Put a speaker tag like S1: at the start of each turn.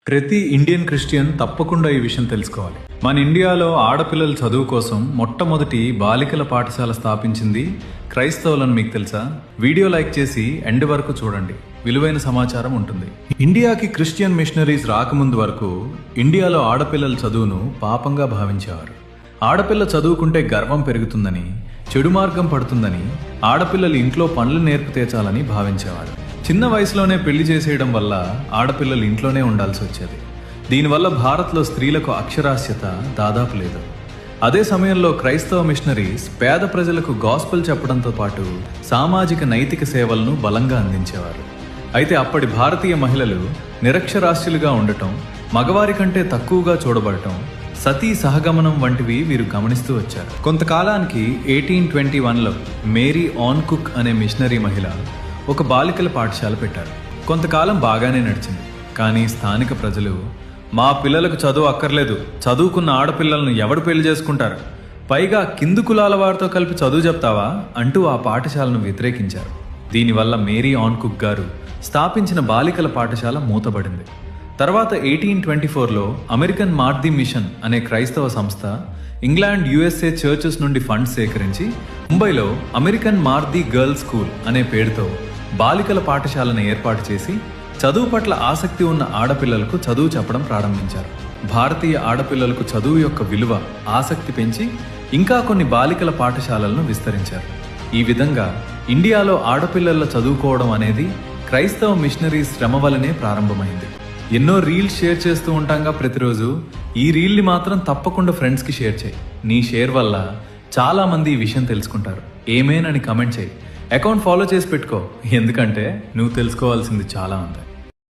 S1: ప్రతి Indian Christian తప్పకుండా ఈ విషయం తెలుసుకోవాలి. మన ఇండియాలో ఆడపిల్లల చదువు కోసం మొట్టమొదటి బాలికల పాఠశాల స్థాపించింది క్రైస్తవులను మీకు తెలుసా? వీడియో లైక్ చేసి ఎండ్ వరకు చూడండి, విలువైన సమాచారం ఉంటుంది. ఇండియాకి క్రిస్టియన్ మిషనరీస్ రాకముందు వరకు ఇండియాలో ఆడపిల్లల చదువును పాపంగా భావించేవారు. ఆడపిల్ల చదువుకుంటే గర్వం పెరుగుతుందని, చెడు మార్గం పడుతుందని, ఆడపిల్లలు ఇంట్లో పనులు నేర్పు చాలని భావించేవారు. చిన్న వయసులోనే పెళ్లి చేసేయడం వల్ల ఆడపిల్లలు ఇంట్లోనే ఉండాల్సి వచ్చేది. దీనివల్ల భారత్లో స్త్రీలకు అక్షరాస్యత దాదాపు లేదు. అదే సమయంలో క్రైస్తవ మిషనరీస్ పేద ప్రజలకు గాస్పెల్ చెప్పడంతో పాటు సామాజిక నైతిక సేవలను బలంగా అందించేవారు. అయితే అప్పటి భారతీయ మహిళలు నిరక్షరాస్యులుగా ఉండటం, మగవారి కంటే తక్కువగా చూడబడటం, సతీ సహగమనం వంటివి వీరు గమనిస్తూ వచ్చారు. కొంతకాలానికి 1821లో మేరీ ఆన్ కుక్ అనే మిషనరీ మహిళ ఒక బాలికల పాఠశాల పెట్టారు. కొంతకాలం బాగానే నడిచింది. కానీ స్థానిక ప్రజలు, మా పిల్లలకు చదువు అక్కర్లేదు, చదువుకున్న ఆడపిల్లలను ఎవడు పెళ్లి చేసుకుంటారు, పైగా కింది కులాల వారితో కలిపి చదువు చెప్తావా అంటూ ఆ పాఠశాలను వ్యతిరేకించారు. దీనివల్ల మేరీ ఆన్ కుక్ గారు స్థాపించిన బాలికల పాఠశాల మూతబడింది. తర్వాత 1824లో అమెరికన్ మార్ది మిషన్ అనే క్రైస్తవ సంస్థ ఇంగ్లాండ్, USA చర్చెస్ నుండి ఫండ్స్ సేకరించి ముంబైలో అమెరికన్ మార్ది గర్ల్స్ స్కూల్ అనే పేరుతో బాలికల పాఠశాలను ఏర్పాటు చేసి చదువు పట్ల ఆసక్తి ఉన్న ఆడపిల్లలకు చదువు చెప్పడం ప్రారంభించారు. భారతీయ ఆడపిల్లలకు చదువు యొక్క విలువ, ఆసక్తి పెంచి ఇంకా కొన్ని బాలికల పాఠశాలలను విస్తరించారు. ఈ విధంగా ఇండియాలో ఆడపిల్లల చదువుకోవడం అనేది క్రైస్తవ మిషనరీస్ శ్రమ వల్లనే ప్రారంభమైంది. ఎన్నో రీల్స్ షేర్ చేస్తూ ఉంటాంగా ప్రతిరోజు. ఈ రీల్ని మాత్రం తప్పకుండా ఫ్రెండ్స్కి షేర్ చేయి. నీ షేర్ వల్ల చాలా మంది ఈ విషయం తెలుసుకుంటారు. ఏమేనని కమెంట్ చేయి. అకౌంట్ ఫాలో చేసి పెట్టుకో, ఎందుకంటే నువ్వు తెలుసుకోవాల్సింది చాలా ఉంది.